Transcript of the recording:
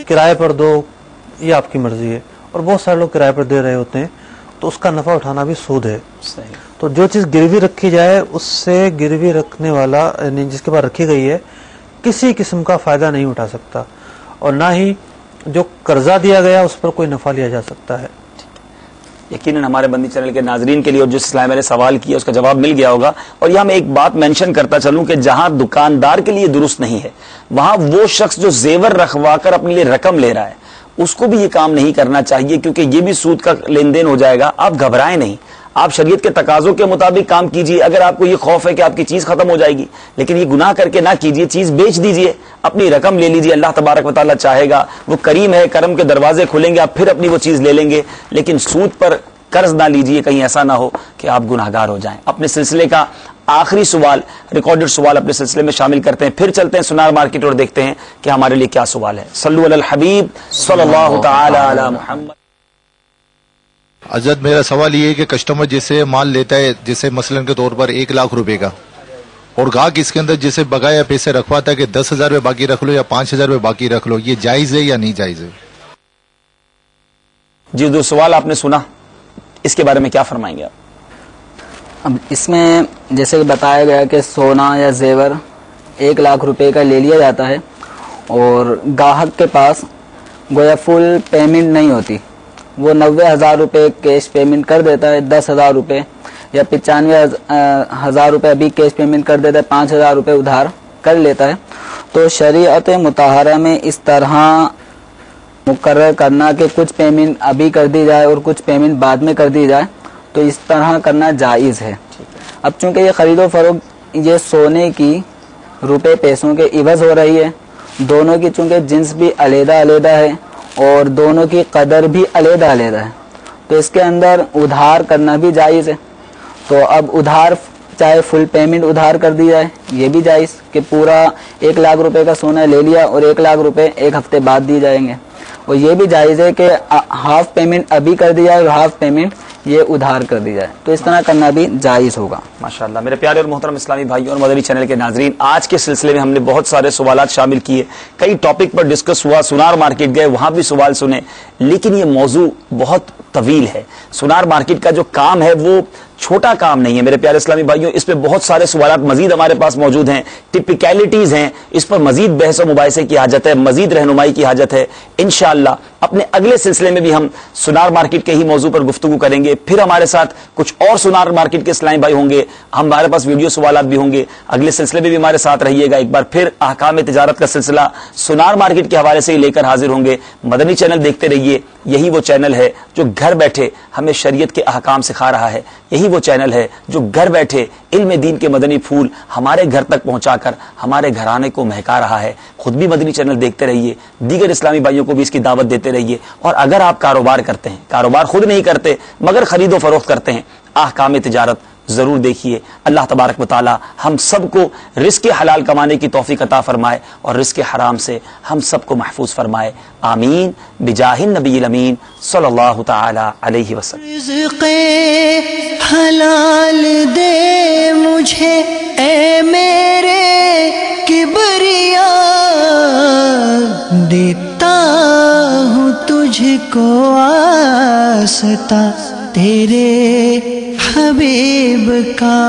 کرائے پر دو یہ آپ کی مرضی ہے، اور بہت سارے لوگ کرائے پر دے رہے ہوتے ہیں، تو اس کا نفع اٹھانا بھی سود ہے. تو جو چیز گروی رکھی جائے اس سے گروی رکھنے والا یعنی جس کے پاس رکھی گئی ہے کسی قسم کا فائدہ نہیں اٹھا سکتا، اور نہ ہی جو قرضہ دیا گیا اس پر کوئی نفع لیا جا سکتا ہے. یقیناً ہمارے بندی چینل کے ناظرین کے لیے اور جو اسلام میں نے سوال کیا اس کا جواب مل گیا ہوگا. اور یہاں میں ایک بات مینشن کرتا چلوں کہ جہاں دکاندار کے لیے درست نہیں ہے وہاں وہ شخص جو زیور رکھوا کر اپنے لیے رقم لے رہا ہے اس کو بھی یہ کام نہیں کرنا چاہیے، کیونکہ یہ بھی سود کا لین دین ہو جائے گا. آپ گھبرائیں نہیں، آپ شریعت کے تقاضوں کے مطابق کام کیجیے. اگر آپ کو یہ خوف ہے کہ آپ کی چیز ختم ہو جائے گی، لیکن یہ گناہ کر کے نہ کیجیے، چیز بیچ دیجیے، اپنی رقم لے لیجیے. اللہ تبارک و تعالیٰ چاہے گا، وہ کریم ہے، کرم کے دروازے کھلیں گے، آپ پھر اپنی وہ چیز لے لیں گے. لیکن سود پر قرض نہ لیجیے، کہیں ایسا نہ ہو کہ آپ گناہگار ہو جائیں. اپنے سلسلے کا آخری سوال، ریکارڈڈ سوال اپنے سلسلے میں شامل کرتے ہیں، پھر چلتے ہیں سنار مارکیٹ اور دیکھتے ہیں کہ ہمارے لیے کیا سوال ہے. صلو علی الحبیب صلی اللہ تعالی علی محمد. حضرت میرا سوال یہ ہے کہ کسٹمر جیسے مال لیتا ہے، جیسے مثلاً کے طور پر 1,00,000 روپے کا، اور گاہک اس کے اندر جیسے بقایا پیسے رکھواتا ہے کہ 10,000 روپے باقی رکھ لو یا 5,000 روپے باقی رکھ لو، یہ جائز ہے یا نہیں جائز ہے؟ جی دو سوال آپ نے سنا، اس کے بارے میں کیا فرمائیں گے آپ؟ اب اس میں جیسے کہ بتایا گیا کہ سونا یا زیور 1,00,000 روپے کا لے لیا جاتا ہے اور گاہک کے پاس گویا فل پیمنٹ نہیں ہوتی، وہ 90,000 روپے کیش پیمنٹ کر دیتا ہے، 10,000 روپے یا 95,000 روپے ابھی کیش پیمنٹ کر دیتا ہے، 5,000 روپے ادھار کر لیتا ہے. تو شریعت مطہرہ میں اس طرح مقرر کرنا کہ کچھ پیمنٹ ابھی کر دی جائے اور کچھ پیمنٹ بعد میں کر دی جائے، تو اس طرح کرنا جائز ہے. اب چونکہ یہ خرید و فروخت یہ سونے کی روپے پیسوں کے عوض ہو رہی ہے، دونوں کی چونکہ جنس بھی علیحدہ علیحدہ ہے اور دونوں کی قدر بھی علیحدہ علیحدہ ہے، تو اس کے اندر ادھار کرنا بھی جائز ہے. تو اب ادھار چاہے فل پیمنٹ ادھار کر دی جائے یہ بھی جائز کہ پورا 1,00,000 روپے کا سونا لے لیا اور 1,00,000 روپے ایک ہفتے بعد دی جائیں گے. اور یہ بھی جائز ہے کہ ہاف پیمنٹ ابھی کر دی جائے اور ہاف پیمنٹ یہ ادھار کر دی جائے، تو اس طرح کرنا بھی جائز ہوگا. ماشاءاللہ. میرے پیارے اور محترم اسلامی بھائیوں اور مدنی چینل کے ناظرین، آج کے سلسلے میں ہم نے بہت سارے سوالات شامل کیے، کئی ٹاپک پر ڈسکس ہوا، سنار مارکیٹ گئے وہاں بھی سوال سنے، لیکن یہ موضوع بہت طویل ہے. سنار مارکیٹ کا جو کام ہے وہ چھوٹا کام نہیں ہے میرے پیارے اسلامی بھائیوں. اس پہ بہت سارے سوالات مزید ہمارے پاس موجود ہیں، ٹپیکیلٹیز ہیں، اس پر مزید بحث و مباحثے کی حاجت ہے، مزید رہنمائی کی حاجت ہے. انشاءاللہ اپنے اگلے سلسلے میں بھی ہم سنار مارکیٹ کے ہی موضوع پر گفتگو کریں گے. پھر ہمارے ساتھ کچھ اور سنار مارکیٹ کے اسلامی بھائی ہوں گے، ہمارے پاس ویڈیو سوالات بھی ہوں گے. اگلے سلسلے میں بھی ہمارے ساتھ رہیے گا. ایک بار پھر احکام تجارت کا سلسلہ سنار مارکیٹ کے حوالے سے ہی لے کر حاضر ہوں گے. مدنی چینل دیکھتے رہیے، یہی وہ چینل ہے جو گھر بیٹھے ہمیں شریعت کے احکام سکھا رہا ہے. یہی وہ چینل ہے جو گھر بیٹھے علم دین کے مدنی پھول ہمارے گھر تک پہنچا کر ہمارے گھرانے کو مہکا رہا ہے. خود بھی مدنی چینل دیکھتے رہیے، دیگر اسلامی بھائیوں کو بھی اس کی دعوت دیتے رہیے. اور اگر آپ کاروبار کرتے ہیں، کاروبار خود نہیں کرتے مگر خرید و فروخت کرتے ہیں، احکام تجارت ضرور دیکھیے. اللہ تبارک و تعالی ہم سب کو رزق حلال کمانے کی توفیق عطا فرمائے اور رزق حرام سے ہم سب کو محفوظ فرمائے. آمین بجاہ النبی الامین صلی اللہ تعالی علیہ وسلم. رزق حلال دے مجھے اے میرے کبریا، دیتا ہوں تجھ کو واسطہ تیرے حبیب کا.